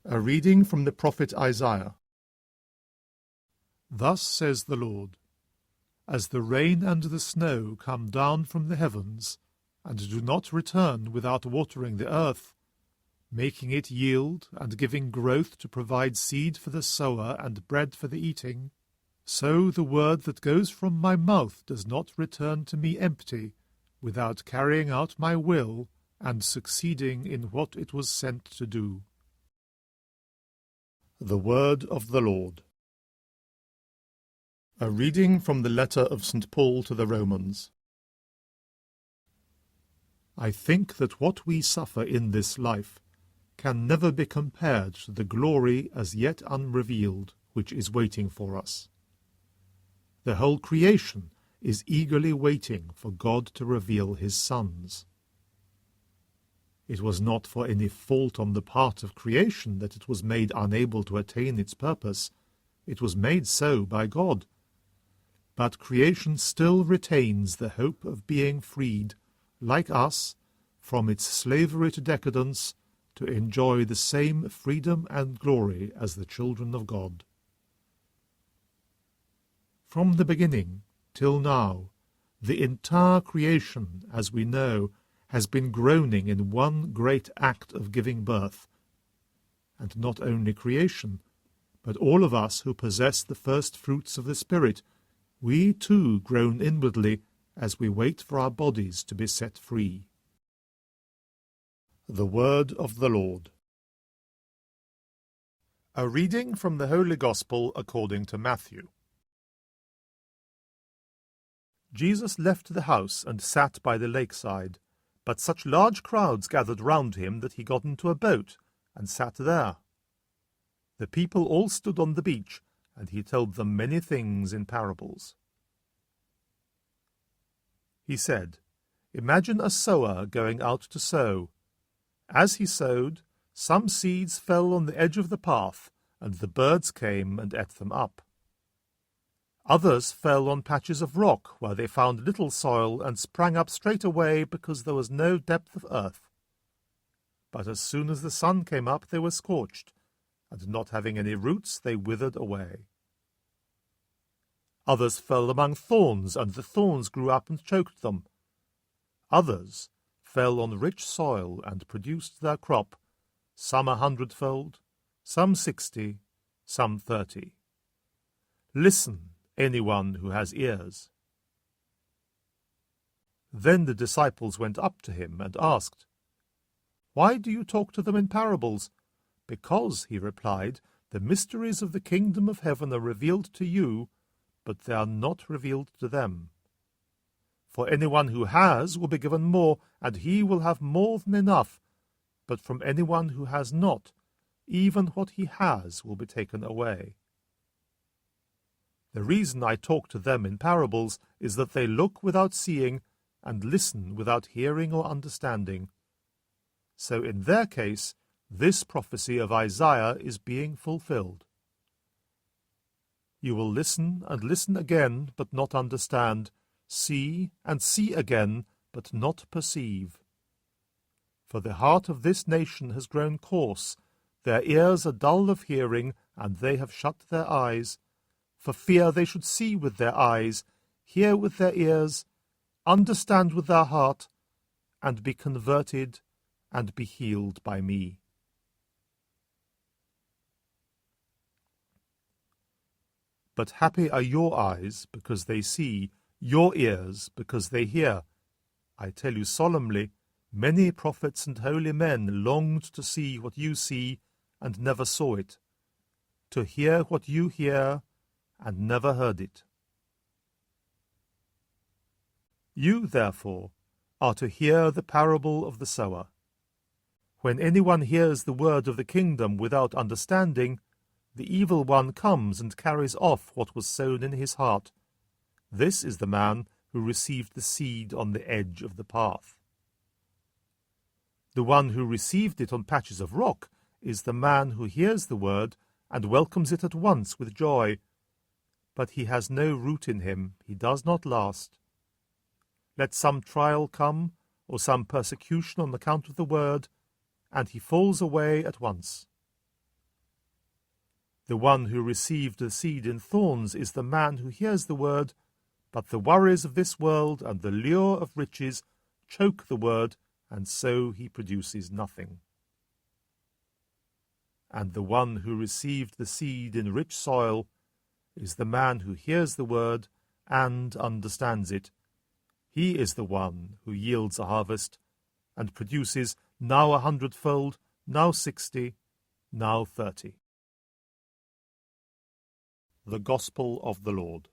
A reading from the prophet Isaiah. Thus says the Lord, as the rain and the snow come down from the heavens, and do not return without watering the earth, making it yield and giving growth to provide seed for the sower and bread for the eating, so the word that goes from my mouth does not return to me empty, without carrying out my will and succeeding in what it was sent to do. The Word of the Lord. A reading from the letter of St. Paul to the Romans. I think that what we suffer in this life can never be compared to the glory as yet unrevealed which is waiting for us. The whole creation is eagerly waiting for God to reveal his sons. It was not for any fault on the part of creation that it was made unable to attain its purpose. It was made so by God. But creation still retains the hope of being freed, like us, from its slavery to decadence, to enjoy the same freedom and glory as the children of God. From the beginning till now, the entire creation, as we know, has been groaning in one great act of giving birth. And not only creation, but all of us who possess the first fruits of the Spirit, we too groan inwardly as we wait for our bodies to be set free. The Word of the Lord. A reading from the Holy Gospel according to Matthew. Jesus left the house and sat by the lakeside, but such large crowds gathered round him that he got into a boat and sat there. The people all stood on the beach, and he told them many things in parables. He said, Imagine a sower going out to sow. As he sowed, some seeds fell on the edge of the path, and the birds came and ate them up. Others fell on patches of rock, where they found little soil and sprang up straight away because there was no depth of earth. But as soon as the sun came up, they were scorched, and not having any roots, they withered away. Others fell among thorns, and the thorns grew up and choked them. Others fell on rich soil and produced their crop, some 100-fold, some 60, some 30. Listen, anyone who has ears. Then the disciples went up to him and asked, Why do you talk to them in parables? Because, he replied, the mysteries of the kingdom of heaven are revealed to you, but they are not revealed to them. For anyone who has will be given more, and he will have more than enough. But from anyone who has not, even what he has will be taken away. The reason I talk to them in parables is that they look without seeing, and listen without hearing or understanding. So in their case, this prophecy of Isaiah is being fulfilled. You will listen and listen again, but not understand, see and see again, but not perceive. For the heart of this nation has grown coarse, their ears are dull of hearing, and they have shut their eyes, for fear they should see with their eyes, hear with their ears, understand with their heart, and be converted, and be healed by me. But happy are your eyes, because they see, your ears, because they hear. I tell you solemnly, many prophets and holy men longed to see what you see, and never saw it, to hear what you hear, and never heard it. You, therefore, are to hear the parable of the sower. When anyone hears the word of the kingdom without understanding, the evil one comes and carries off what was sown in his heart. This is the man who received the seed on the edge of the path. The one who received it on patches of rock is the man who hears the word and welcomes it at once with joy. But he has no root in him, he does not last. Let some trial come, or some persecution on account of the word, and he falls away at once. The one who received the seed in thorns is the man who hears the word, but the worries of this world and the lure of riches choke the word, and so he produces nothing. And the one who received the seed in rich soil is the man who hears the word and understands it. He is the one who yields a harvest and produces now 100-fold, now 60, now 30. The Gospel of the Lord.